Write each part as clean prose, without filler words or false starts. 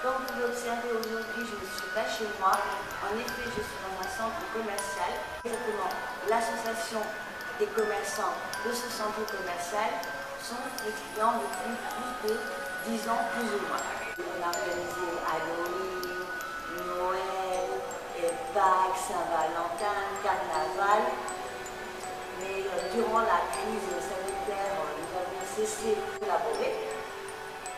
Comme vous l'observez aujourd'hui, je ne suis pas chez moi. En effet, je suis dans un centre commercial. Exactement, l'association des commerçants de ce centre commercial sont les clients depuis plus de 10 ans, plus ou moins. On a organisé Halloween, Noël, Pâques, Saint-Valentin, Carnaval. Mais durant la crise sanitaire, nous avons cessé de collaborer.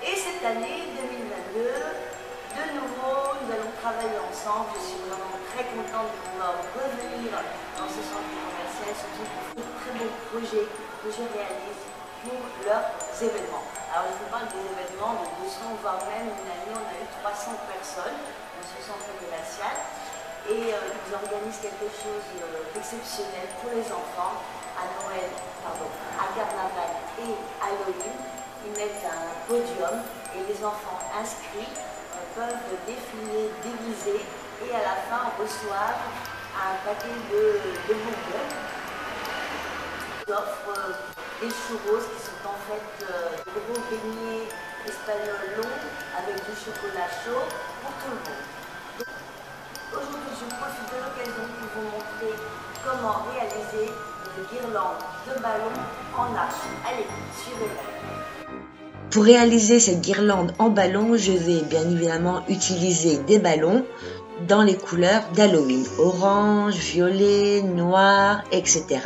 Et cette année 2022, de nouveau, nous allons travailler ensemble. Je suis vraiment très contente de pouvoir revenir dans ce centre commercial, surtout pour de très beaux projets que je réalise pour leurs événements. Alors, je vous parle des événements de 200, voire même une année, on a eu 300 personnes dans ce centre commercial. Et ils organisent quelque chose d'exceptionnel pour les enfants à Noël, à Carnaval et Halloween. Ils mettent un podium et les enfants inscrits peuvent défiler déguisés et à la fin reçoivent un paquet de bonbons. Ils offrent des churros qui sont en fait de gros beignets espagnols longs avec du chocolat chaud pour tout le monde. Aujourd'hui, je profite de l'occasion pour vous montrer comment réaliser une guirlande de ballons en arche. Allez, suivez-moi. Pour réaliser cette guirlande en ballon, je vais bien évidemment utiliser des ballons dans les couleurs d'Halloween, orange, violet, noir, etc.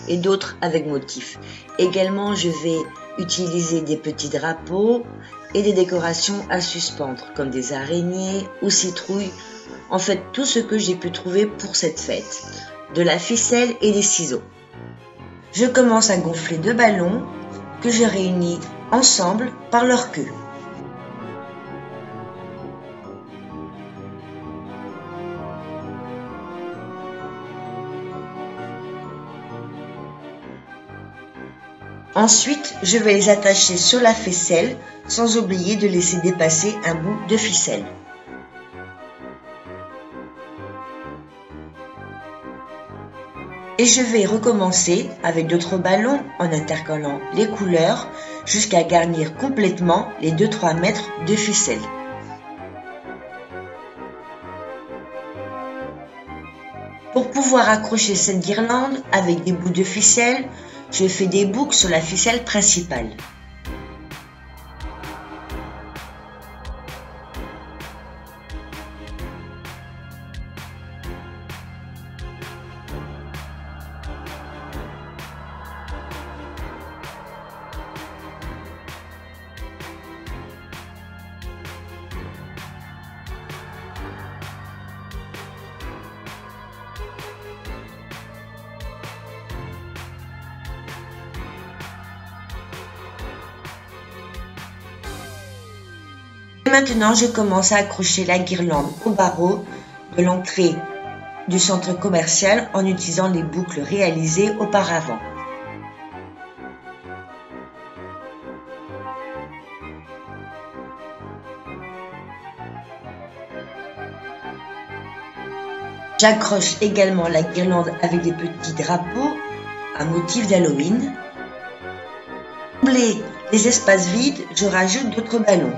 et d'autres avec motifs. Également, je vais utiliser des petits drapeaux et des décorations à suspendre, comme des araignées ou citrouilles. En fait, tout ce que j'ai pu trouver pour cette fête, de la ficelle et des ciseaux. Je commence à gonfler deux ballons que je réunis ensemble par leur queue. Ensuite, je vais les attacher sur la ficelle sans oublier de laisser dépasser un bout de ficelle. Et je vais recommencer avec d'autres ballons en intercalant les couleurs jusqu'à garnir complètement les 2-3 mètres de ficelle. Pour pouvoir accrocher cette guirlande avec des bouts de ficelle, je fais des boucles sur la ficelle principale. Maintenant, je commence à accrocher la guirlande au barreau de l'entrée du centre commercial en utilisant les boucles réalisées auparavant. J'accroche également la guirlande avec des petits drapeaux à motif d'Halloween. Pour combler les espaces vides, je rajoute d'autres ballons.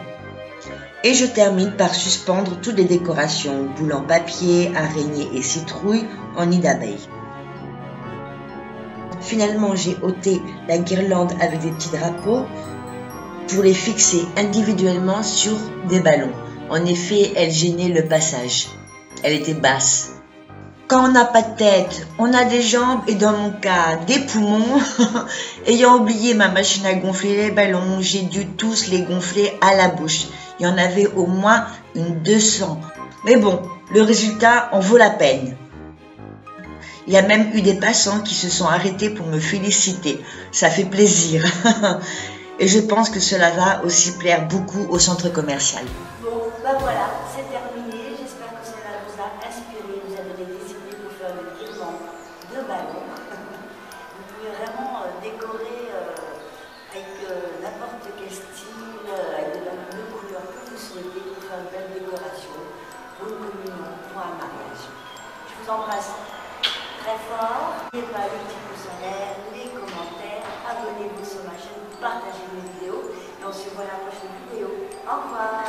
Et je termine par suspendre toutes les décorations, boules en papier, araignées et citrouilles en nid d'abeille. Finalement, j'ai ôté la guirlande avec des petits drapeaux pour les fixer individuellement sur des ballons. En effet, elle gênait le passage. Elle était basse. Quand on n'a pas de tête, on a des jambes et dans mon cas, des poumons. Ayant oublié ma machine à gonfler les ballons, j'ai dû tous les gonfler à la bouche. Il y en avait au moins une 200. Mais bon, le résultat en vaut la peine. Il y a même eu des passants qui se sont arrêtés pour me féliciter. Ça fait plaisir. Et je pense que cela va aussi plaire beaucoup au centre commercial. Bon, bah voilà, c'est terminé. J'espère que cela vous a inspiré, vous a donné des idées pour faire une guirlande de ballons. Vous pouvez vraiment décorer avec n'importe quel style, avec de couleurs que vous souhaitez pour faire une belle décoration, pour une communion, pour un mariage. Je vous embrasse très fort. N'oubliez pas le petit pouce en l'air, les commentaires, abonnez-vous sur ma chaîne, partagez mes vidéos et on se voit à la prochaine vidéo. Au revoir.